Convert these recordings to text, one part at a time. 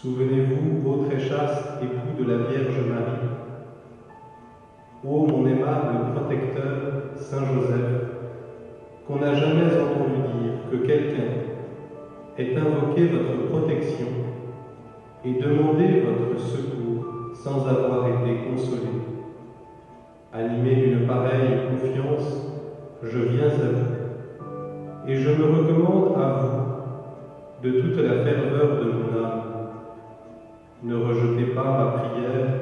Souvenez-vous, ô très chaste époux de la Vierge Marie, ô mon aimable protecteur, Saint Joseph, qu'on n'a jamais entendu dire que quelqu'un ait invoqué votre protection et demandé votre secours sans avoir été consolé. Animé d'une pareille confiance, je viens à vous, et je me recommande à vous de toute la ferveur de mon âme. Ne rejetez pas ma prière,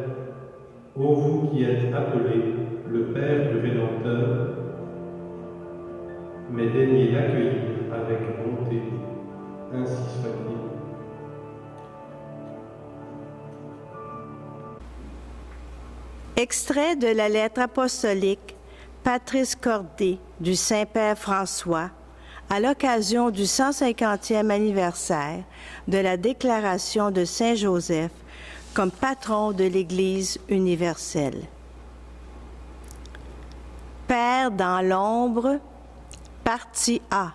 ô vous qui êtes appelé le Père du Rédempteur, mais daignez l'accueillir avec bonté, ainsi soit-il. Extrait de la lettre apostolique Patris Cordé du Saint-Père François à l'occasion du 150e anniversaire de la déclaration de Saint Joseph comme patron de l'Église universelle. Père dans l'ombre, partie A.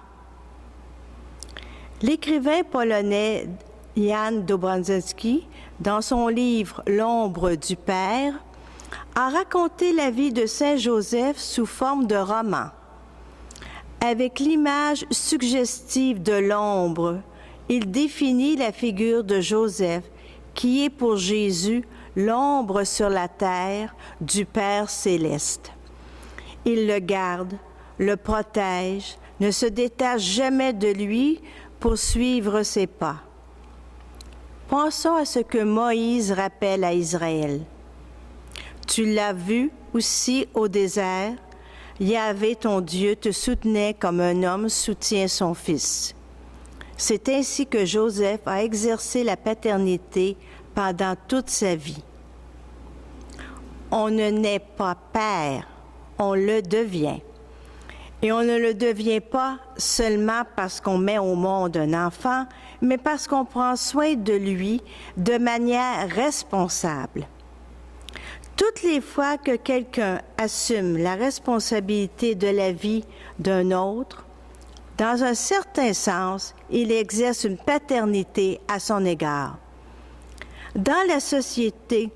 L'écrivain polonais Jan Dobrzyński, dans son livre « L'ombre du Père », a raconté la vie de Saint Joseph sous forme de roman. Avec l'image suggestive de l'ombre, il définit la figure de Joseph, qui est pour Jésus l'ombre sur la terre du Père céleste. Il le garde, le protège, ne se détache jamais de lui pour suivre ses pas. Pensons à ce que Moïse rappelle à Israël. Tu l'as vu aussi au désert, Yahvé ton Dieu te soutenait comme un homme soutient son fils. C'est ainsi que Joseph a exercé la paternité pendant toute sa vie. On ne naît pas père, on le devient. Et on ne le devient pas seulement parce qu'on met au monde un enfant, mais parce qu'on prend soin de lui de manière responsable. Toutes les fois que quelqu'un assume la responsabilité de la vie d'un autre, dans un certain sens, il exerce une paternité à son égard. Dans la société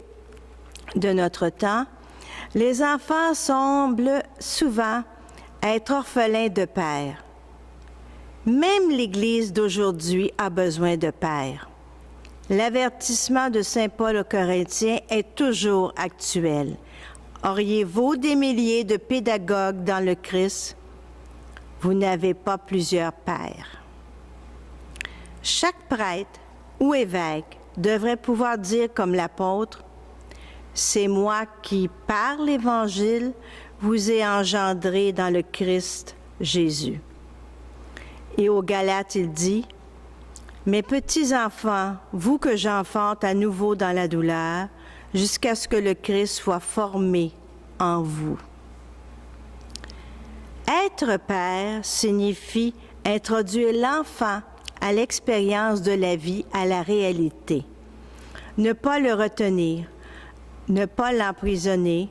de notre temps, les enfants semblent souvent être orphelins de père. Même l'Église d'aujourd'hui a besoin de père. L'avertissement de saint Paul aux Corinthiens est toujours actuel. Auriez-vous des milliers de pédagogues dans le Christ? Vous n'avez pas plusieurs pères. Chaque prêtre ou évêque devrait pouvoir dire comme l'apôtre, « C'est moi qui, par l'Évangile, vous ai engendré dans le Christ Jésus. » Et aux Galates, il dit, « Mes petits enfants, vous que j'enfante à nouveau dans la douleur, jusqu'à ce que le Christ soit formé en vous. » Être père signifie introduire l'enfant à l'expérience de la vie, à la réalité. Ne pas le retenir, ne pas l'emprisonner,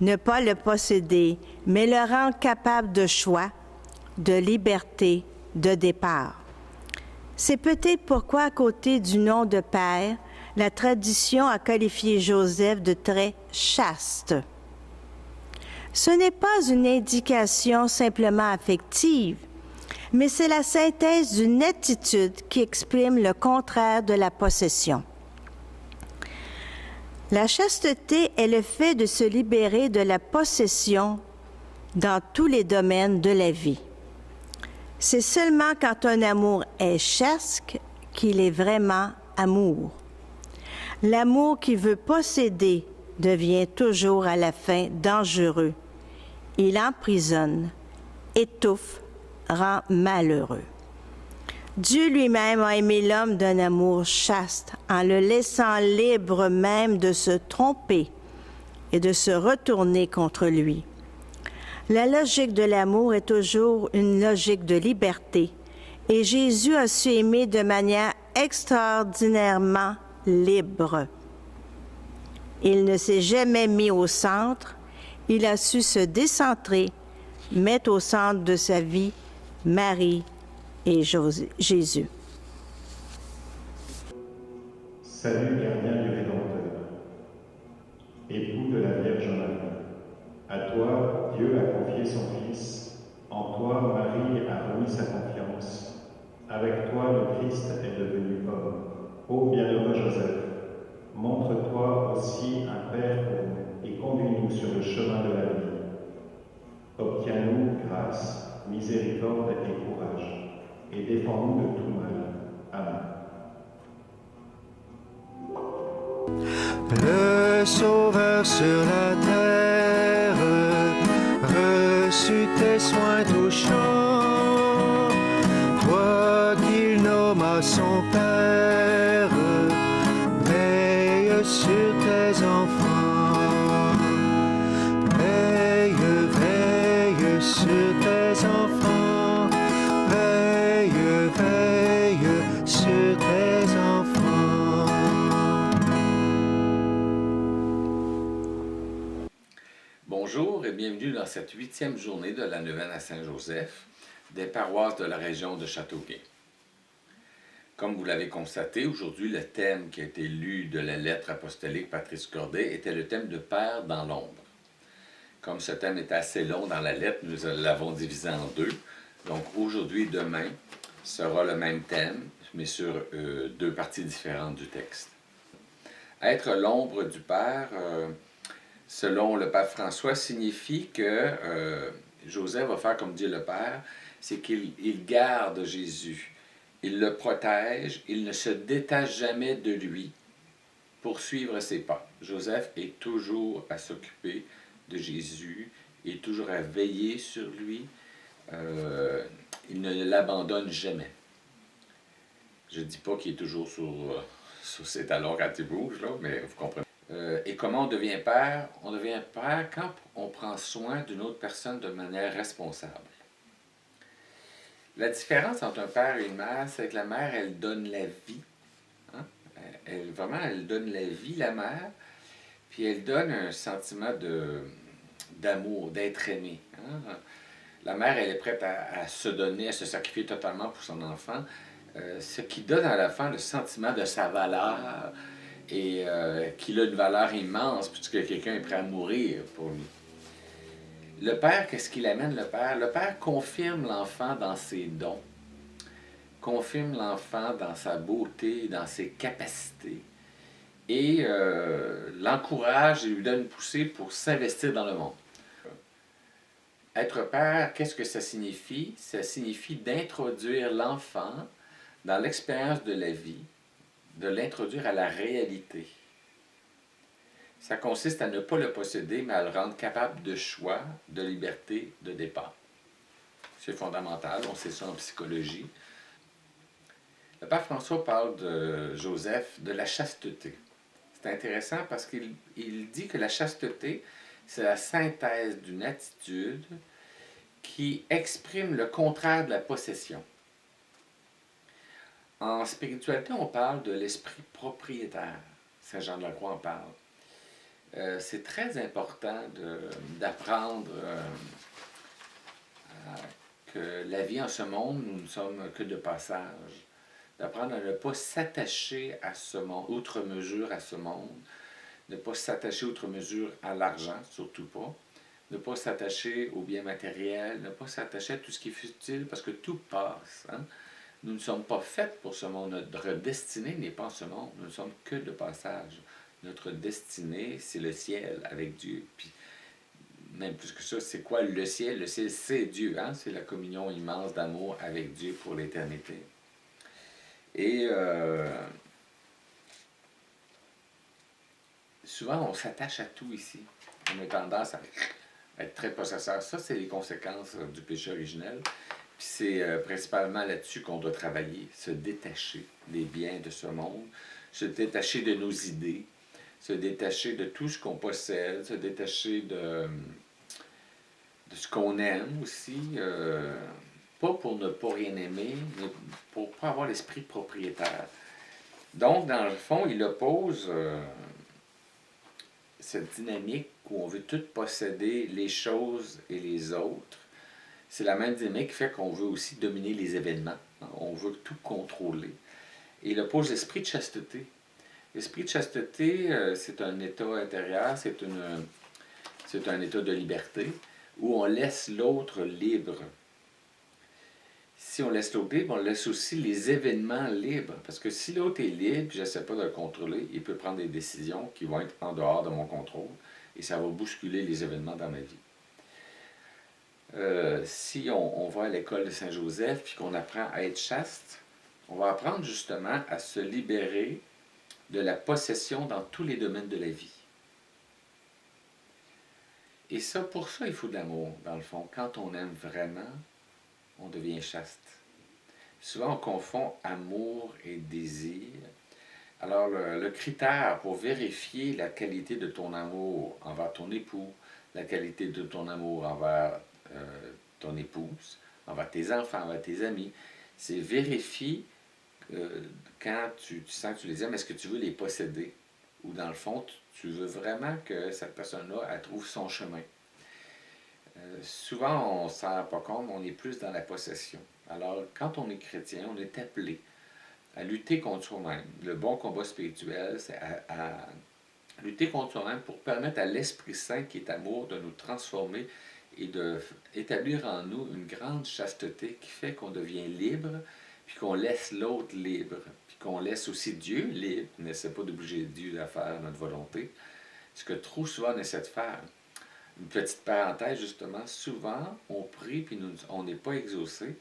ne pas le posséder, mais le rendre capable de choix, de liberté, de départ. C'est peut-être pourquoi, à côté du nom de père, la tradition a qualifié Joseph de très chaste. Ce n'est pas une indication simplement affective, mais c'est la synthèse d'une attitude qui exprime le contraire de la possession. La chasteté est le fait de se libérer de la possession dans tous les domaines de la vie. C'est seulement quand un amour est chaste qu'il est vraiment amour. L'amour qui veut posséder devient toujours à la fin dangereux. Il emprisonne, étouffe, rend malheureux. Dieu lui-même a aimé l'homme d'un amour chaste en le laissant libre même de se tromper et de se retourner contre lui. La logique de l'amour est toujours une logique de liberté et Jésus a su aimer de manière extraordinairement libre. Il ne s'est jamais mis au centre, il a su se décentrer, mettre au centre de sa vie Marie et Jésus. Salut gardien du Rédempteur, époux de la Vierge Marie. À toi, Dieu a confié son Fils, en toi, Marie a remis sa confiance. Avec toi, le Christ est devenu homme. Ô bienheureux Joseph, montre-toi aussi un Père pour nous et conduis-nous sur le chemin de la vie. Obtiens-nous grâce, miséricorde et courage, et défends-nous de tout mal. Amen. Le Sauveur sur la terre reçut tes soins touchants, toi qu'il nomma son Père, veille sur tes enfants, veille, veille sur tes enfants, veille, veille sur tes enfants. Bonjour et bienvenue dans cette 8e journée de la neuvaine à Saint-Joseph des paroisses de la région de Châteauguay. Comme vous l'avez constaté, aujourd'hui le thème qui a été lu de la lettre apostolique Patrice Corday était le thème de Père dans l'ombre. Comme ce thème est assez long dans la lettre, nous l'avons divisé en deux. Donc aujourd'hui et demain sera le même thème, mais sur deux parties différentes du texte. Être l'ombre du Père, selon le pape François, signifie que Joseph va faire comme dit le Père, c'est qu'il garde Jésus, il le protège, il ne se détache jamais de lui pour suivre ses pas. Joseph est toujours à s'occuper de Jésus, il est toujours à veiller sur lui, il ne l'abandonne jamais. Je ne dis pas qu'il est toujours sur ses talons quand il bouge, là, mais vous comprenez. Et comment on devient père? On devient père quand on prend soin d'une autre personne de manière responsable. La différence entre un père et une mère, c'est que la mère, elle donne la vie. Hein? Elle donne la vie, la mère, puis elle donne un sentiment d'amour, d'être aimé. Hein? La mère, elle est prête à se donner, à se sacrifier totalement pour son enfant, ce qui donne à l'enfant le sentiment de sa valeur, et qu'il a une valeur immense puisque quelqu'un est prêt à mourir pour lui. Le Père, qu'est-ce qu'il amène le Père? Le Père confirme l'enfant dans ses dons, confirme l'enfant dans sa beauté, dans ses capacités, et l'encourage et lui donne une poussée pour s'investir dans le monde. Être Père, qu'est-ce que ça signifie? Ça signifie d'introduire l'enfant dans l'expérience de la vie, de l'introduire à la réalité. Ça consiste à ne pas le posséder, mais à le rendre capable de choix, de liberté, de départ. C'est fondamental, on sait ça en psychologie. Le Pape François parle de Joseph, de la chasteté. C'est intéressant parce qu'il dit que la chasteté, c'est la synthèse d'une attitude qui exprime le contraire de la possession. En spiritualité, on parle de l'esprit propriétaire. Saint Jean de la Croix en parle. C'est très important d'apprendre que la vie en ce monde, nous ne sommes que de passage. D'apprendre à ne pas s'attacher à ce monde, outre mesure à ce monde. Ne pas s'attacher outre mesure à l'argent, surtout pas. Ne pas s'attacher aux biens matériels. Ne pas s'attacher à tout ce qui est futile, parce que tout passe. Hein? Nous ne sommes pas faits pour ce monde. Notre destinée n'est pas en ce monde. Nous ne sommes que de passage. Notre destinée, c'est le ciel avec Dieu. Puis, même plus que ça, c'est quoi le ciel? Le ciel, c'est Dieu. Hein? C'est la communion immense d'amour avec Dieu pour l'éternité. Et souvent, on s'attache à tout ici. On a tendance à être très possesseur. Ça, c'est les conséquences du péché originel. Puis c'est principalement là-dessus qu'on doit travailler, se détacher des biens de ce monde, se détacher de nos idées, se détacher de tout ce qu'on possède, se détacher de ce qu'on aime aussi, pas pour ne pas rien aimer, mais pour pas avoir l'esprit propriétaire. Donc, dans le fond, il oppose cette dynamique où on veut tout posséder, les choses et les autres. C'est la même dynamique qui fait qu'on veut aussi dominer les événements. On veut tout contrôler. Et il oppose l'esprit de chasteté. L'esprit de chasteté, c'est un état intérieur, c'est un état de liberté où on laisse l'autre libre. Si on laisse l'autre libre, on laisse aussi les événements libres. Parce que si l'autre est libre, je n'essaie pas de le contrôler, il peut prendre des décisions qui vont être en dehors de mon contrôle et ça va bousculer les événements dans ma vie. Si on va à l'école de Saint-Joseph puis qu'on apprend à être chaste, on va apprendre justement à se libérer de la possession dans tous les domaines de la vie. Et ça, pour ça, il faut de l'amour, dans le fond. Quand on aime vraiment, on devient chaste. Souvent, on confond amour et désir. Alors, le critère pour vérifier la qualité de ton amour envers ton époux, la qualité de ton amour envers ton épouse, envers tes enfants, envers tes amis, c'est vérifier quand tu sens que tu les aimes, est-ce que tu veux les posséder? Ou dans le fond, tu veux vraiment que cette personne-là, elle trouve son chemin. Souvent, on ne s'en rend pas compte, mais on est plus dans la possession. Alors, quand on est chrétien, on est appelé à lutter contre soi-même. Le bon combat spirituel, c'est à lutter contre soi-même pour permettre à l'Esprit Saint, qui est amour, de nous transformer et d'établir en nous une grande chasteté qui fait qu'on devient libre, puis qu'on laisse l'autre libre, puis qu'on laisse aussi Dieu libre. On n'essaie pas d'obliger Dieu à faire notre volonté, ce que trop souvent on essaie de faire. Une petite parenthèse, justement, souvent on prie puis on n'est pas exaucé,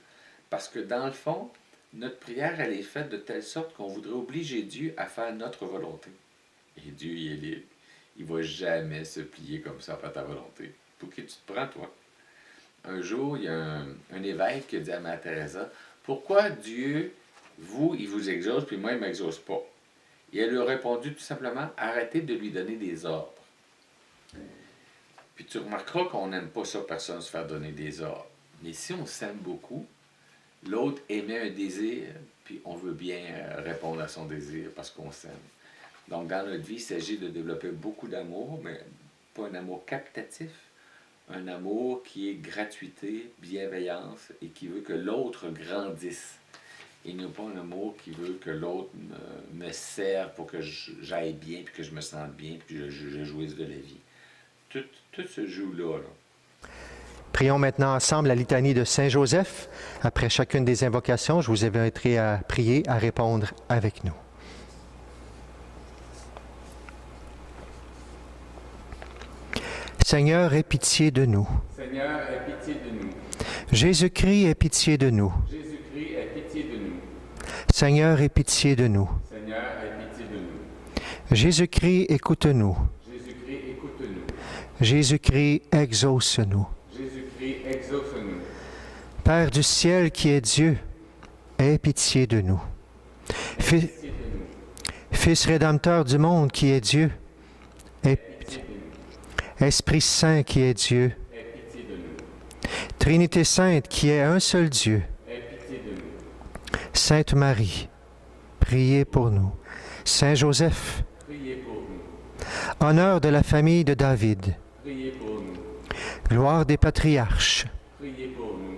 parce que dans le fond, notre prière, elle est faite de telle sorte qu'on voudrait obliger Dieu à faire notre volonté. Et Dieu, il est libre. Il ne va jamais se plier comme ça à faire ta volonté. Pour qui tu te prends, toi? Un jour, il y a un évêque qui a dit à Mère Teresa, « Pourquoi Dieu, il vous exauce, puis moi, il ne m'exauce pas? » Et elle lui a répondu tout simplement, « Arrêtez de lui donner des ordres. » Puis tu remarqueras qu'on n'aime pas ça, personne, se faire donner des ordres. Mais si on s'aime beaucoup, l'autre émet un désir, puis on veut bien répondre à son désir parce qu'on s'aime. Donc, dans notre vie, il s'agit de développer beaucoup d'amour, mais pas un amour captatif, un amour qui est gratuité, bienveillance, et qui veut que l'autre grandisse. Et non pas un amour qui veut que l'autre me serve pour que j'aille bien, puis que je me sente bien, puis que je jouisse de la vie. Tout se joue là. Prions maintenant ensemble la litanie de Saint Joseph. Après chacune des invocations, je vous inviterai à prier, à répondre avec nous. Seigneur, aie pitié de nous. Seigneur, aie pitié de nous. Jésus-Christ, aie pitié de nous. Jésus-Christ, aie pitié de nous. Seigneur, aie pitié de nous. Seigneur, aie pitié de nous. Jésus-Christ, écoute-nous. Jésus-Christ, écoute-nous. Jésus-Christ, exauce-nous. Jésus-Christ, exauce-nous. Père du ciel qui est Dieu, aie pitié de nous. Fils rédempteur du monde qui est Dieu, aie pitié de nous. Esprit Saint qui est Dieu, aie pitié de nous. Trinité Sainte qui est un seul Dieu, Aie pitié de nous. Sainte Marie, priez pour nous. Saint Joseph, Priez pour nous. honneur de la famille de David, Priez pour nous. gloire des patriarches, Priez pour nous.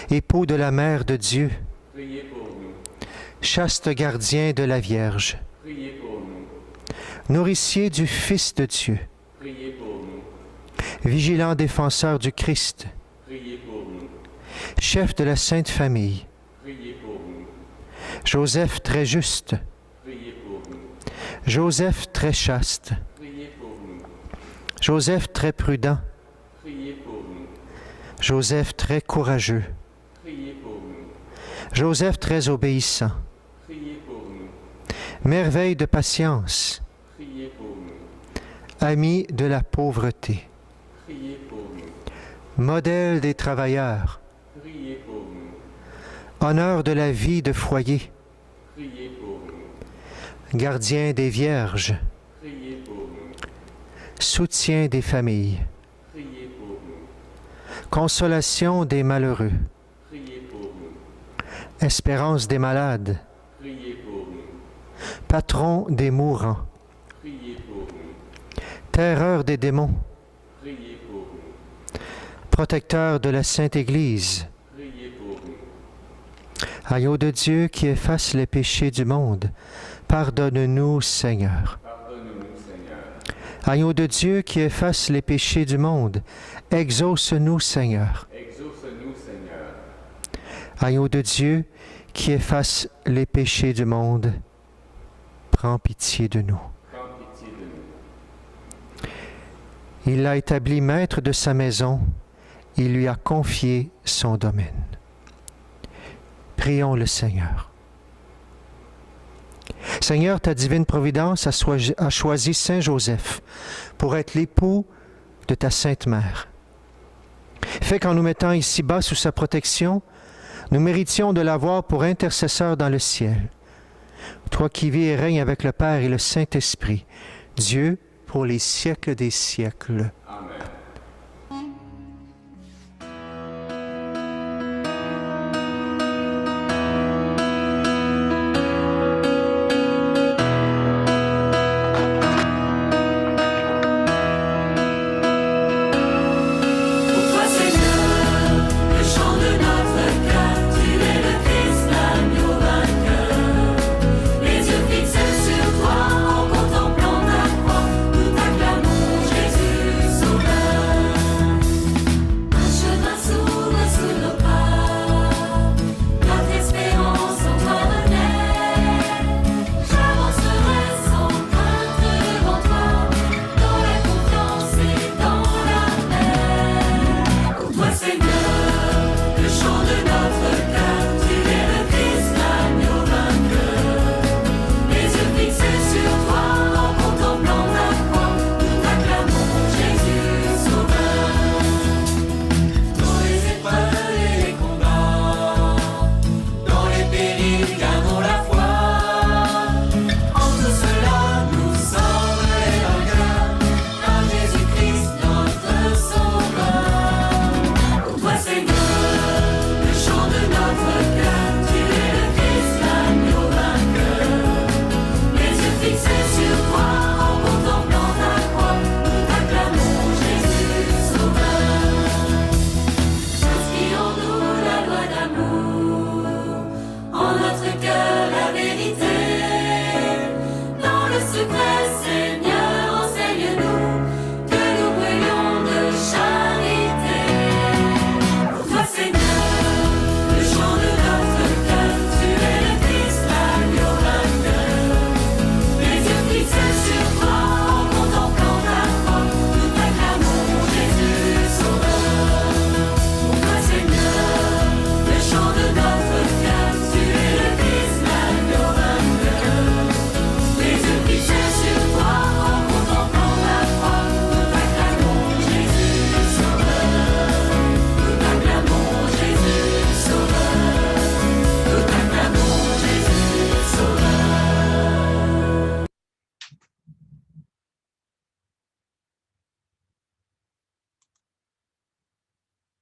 époux de la Mère de Dieu, Priez pour nous. chaste gardien de la Vierge, Priez pour nous. nourricier du Fils de Dieu, Priez pour nous. vigilant défenseur du Christ, Priez pour nous. chef de la Sainte Famille, Priez pour nous. Joseph très juste, Priez pour nous. Joseph très chaste, Priez pour nous. Joseph très prudent, Priez pour nous. Joseph très courageux, Priez pour nous. Joseph très obéissant, Priez pour nous. merveille de patience, Priez pour nous. ami de la pauvreté, Priez pour nous. modèle des travailleurs, Priez pour nous. honneur de la vie de foyer, Priez pour nous. gardien des vierges, Priez pour nous. soutien des familles, Priez pour nous. consolation des malheureux, Priez pour nous. espérance des malades, Priez pour nous. patron des mourants, Priez pour nous. terreur des démons, Priez pour nous. protecteur de la Sainte Église, Priez pour nous. agneau de Dieu qui efface les péchés du monde, Pardonne-nous, Seigneur. Pardonne-nous, Seigneur. Agneau de Dieu qui efface les péchés du monde, exauce-nous, Seigneur. Exauce-nous, Seigneur. Agneau de Dieu qui efface les péchés du monde, prends pitié de nous. Prends pitié de nous. Il l'a établi maître de sa maison, il lui a confié son domaine. Prions le Seigneur. Seigneur, ta divine providence a choisi Saint Joseph pour être l'époux de ta Sainte Mère. Fais qu'en nous mettant ici-bas sous sa protection, nous méritions de l'avoir pour intercesseur dans le ciel. Toi qui vis et règnes avec le Père et le Saint-Esprit, Dieu pour les siècles des siècles.